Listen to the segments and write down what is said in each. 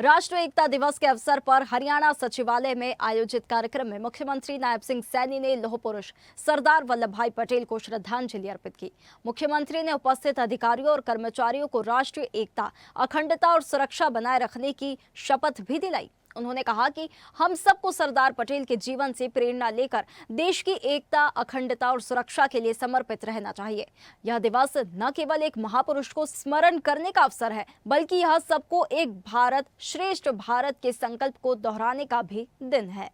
राष्ट्रीय एकता दिवस के अवसर पर हरियाणा सचिवालय में आयोजित कार्यक्रम में मुख्यमंत्री नायब सिंह सैनी ने लौह पुरुष सरदार वल्लभ भाई पटेल को श्रद्धांजलि अर्पित की। मुख्यमंत्री ने उपस्थित अधिकारियों और कर्मचारियों को राष्ट्रीय एकता, अखंडता और सुरक्षा बनाए रखने की शपथ भी दिलाई। उन्होंने कहा कि हम सबको सरदार पटेल के जीवन से प्रेरणा लेकर देश की एकता, अखंडता और सुरक्षा के लिए समर्पित रहना चाहिए। यह दिवस न केवल एक महापुरुष को स्मरण करने का अवसर है, बल्कि यह सबको एक भारत श्रेष्ठ भारत के संकल्प को दोहराने का भी दिन है।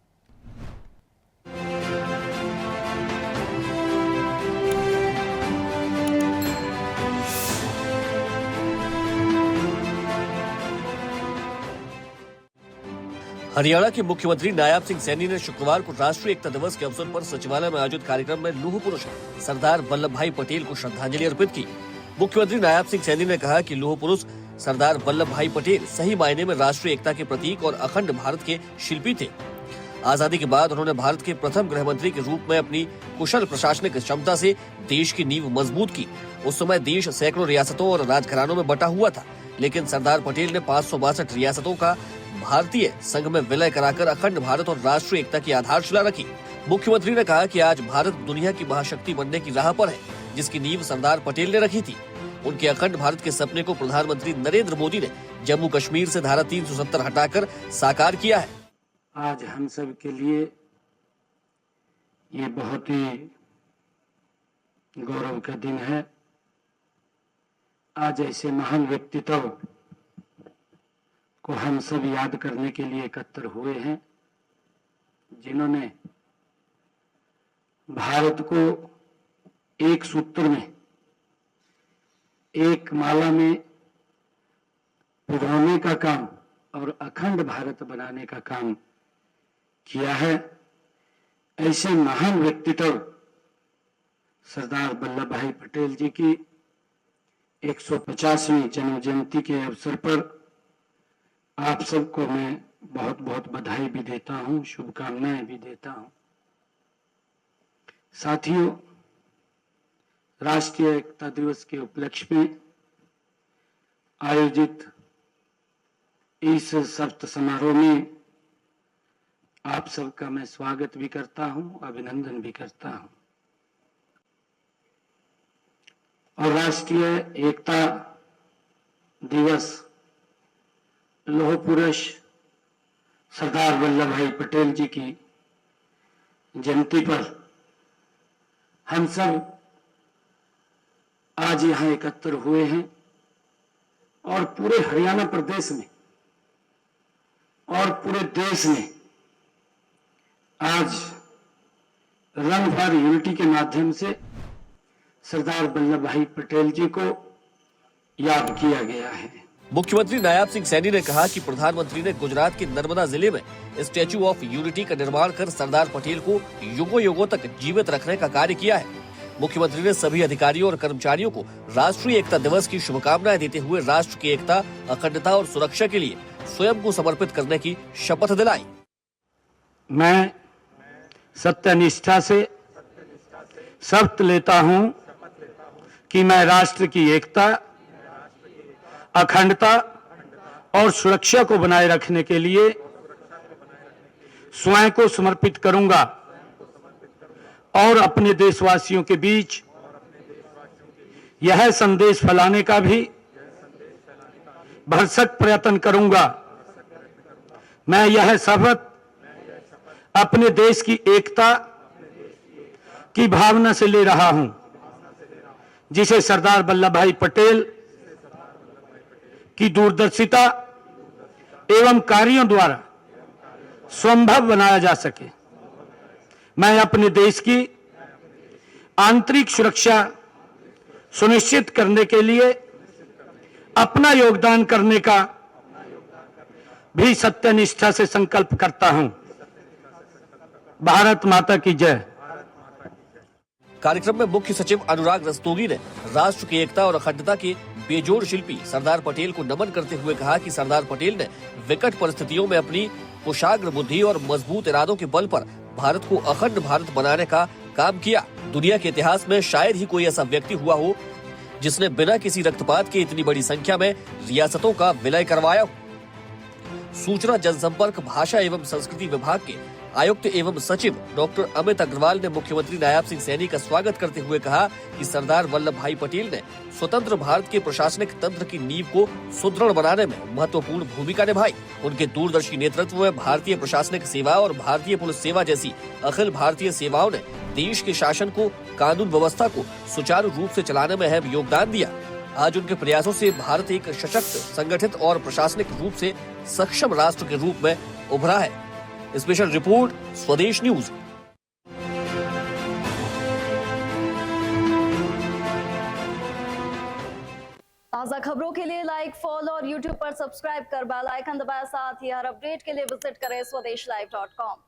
हरियाणा के मुख्यमंत्री नायब सिंह सैनी ने शुक्रवार को राष्ट्रीय एकता दिवस के अवसर पर सचिवालय में आयोजित कार्यक्रम में लौह पुरुष सरदार वल्लभ भाई पटेल को श्रद्धांजलि अर्पित की। मुख्यमंत्री नायब सिंह सैनी ने कहा कि लौह पुरुष सरदार वल्लभ भाई पटेल सही मायने में राष्ट्रीय एकता के प्रतीक और अखंड भारत के शिल्पी थे। आजादी के बाद उन्होंने भारत के प्रथम गृह मंत्री के रूप में अपनी कुशल प्रशासनिक क्षमता से देश की नींव मजबूत की। उस समय देश सैकड़ों रियासतों और राजघरानों में बटा हुआ था, लेकिन सरदार पटेल ने 562 रियासतों का भारतीय संघ में विलय कराकर अखंड भारत और राष्ट्रीय एकता की आधारशिला रखी। मुख्यमंत्री ने कहा कि आज भारत दुनिया की महाशक्ति बनने की राह पर है, जिसकी नींव सरदार पटेल ने रखी थी। उनके अखंड भारत के सपने को प्रधानमंत्री नरेंद्र मोदी ने जम्मू कश्मीर से धारा 370 हटाकर साकार किया है। आज हम सब के लिए ये बहुत ही गौरव का दिन है। आज ऐसे महान व्यक्तित्व को हम सब याद करने के लिए एकत्र हुए हैं, जिन्होंने भारत को एक सूत्र में, एक माला में पिरोने का काम और अखंड भारत बनाने का काम किया है। ऐसे महान व्यक्तित्व सरदार वल्लभ भाई पटेल जी की 150वीं जन्म जयंती के अवसर पर आप सबको मैं बहुत बहुत बधाई भी देता हूं, शुभकामनाएं भी देता हूं। साथियों, राष्ट्रीय एकता दिवस के उपलक्ष्य में आयोजित इस सप्त समारोह में आप सबका मैं स्वागत भी करता हूं, अभिनंदन भी करता हूं। और राष्ट्रीय एकता दिवस लौह पुरुष सरदार वल्लभ भाई पटेल जी की जयंती पर हम सब आज यहां एकत्र हुए हैं और पूरे हरियाणा प्रदेश में और पूरे देश में आज रन फॉर यूनिटी के माध्यम से सरदार वल्लभ भाई पटेल जी को याद किया गया है। मुख्यमंत्री नायब सिंह सैनी ने कहा कि प्रधानमंत्री ने गुजरात के नर्मदा जिले में स्टैच्यू ऑफ यूनिटी का निर्माण कर सरदार पटेल को युगों युगों तक जीवित रखने का कार्य किया है। मुख्यमंत्री ने सभी अधिकारियों और कर्मचारियों को राष्ट्रीय एकता दिवस की शुभकामनाएं देते हुए राष्ट्र की एकता, अखंडता और सुरक्षा के लिए स्वयं को समर्पित करने की शपथ दिलाई। मैं सत्यनिष्ठा से शपथ लेता हूं कि मैं राष्ट्र की एकता, अखंडता और सुरक्षा को बनाए रखने के लिए स्वयं को समर्पित करूंगा और अपने देशवासियों के बीच यह संदेश फैलाने का भी भरसक प्रयत्न करूंगा। मैं यह शपथ अपने देश की एकता की भावना से ले रहा हूं, जिसे सरदार वल्लभ भाई पटेल की दूरदर्शिता एवं कार्यों द्वारा संभव बनाया जा सके। मैं अपने देश की आंतरिक सुरक्षा सुनिश्चित करने के लिए अपना योगदान करने का भी सत्यनिष्ठा से संकल्प करता हूं। भारत माता की जय। कार्यक्रम में मुख्य सचिव अनुराग रस्तोगी ने राष्ट्र की एकता और अखंडता के बेजोड़ शिल्पी सरदार पटेल को नमन करते हुए कहा कि सरदार पटेल ने विकट परिस्थितियों में अपनी कुशाग्र बुद्धि और मजबूत इरादों के बल पर भारत को अखंड भारत बनाने का काम किया। दुनिया के इतिहास में शायद ही कोई ऐसा व्यक्ति हुआ हो जिसने बिना किसी रक्तपात के इतनी बड़ी संख्या में रियासतों का विलय करवाया। सूचना जनसंपर्क भाषा एवं संस्कृति विभाग के आयुक्त एवं सचिव डॉक्टर अमित अग्रवाल ने मुख्यमंत्री नायाब सिंह सैनी का स्वागत करते हुए कहा कि सरदार वल्लभ भाई पटेल ने स्वतंत्र भारत के प्रशासनिक तंत्र की नींव को सुदृढ़ बनाने में महत्वपूर्ण भूमिका निभाई। उनके दूरदर्शी नेतृत्व में भारतीय प्रशासनिक सेवा और भारतीय पुलिस सेवा जैसी अखिल भारतीय सेवाओं ने देश के शासन को, कानून व्यवस्था को सुचारू रूप से चलाने में अहम योगदान दिया। आज उनके प्रयासों से भारत एक सशक्त, संगठित और प्रशासनिक रूप से सक्षम राष्ट्र के रूप में उभरा है। स्पेशल रिपोर्ट, स्वदेश न्यूज। ताज़ा खबरों के लिए लाइक, फॉलो और यूट्यूब पर सब्सक्राइब कर बेल आइकन दबाएं। साथ ही हर अपडेट के लिए विजिट करें स्वदेशलाइव.com।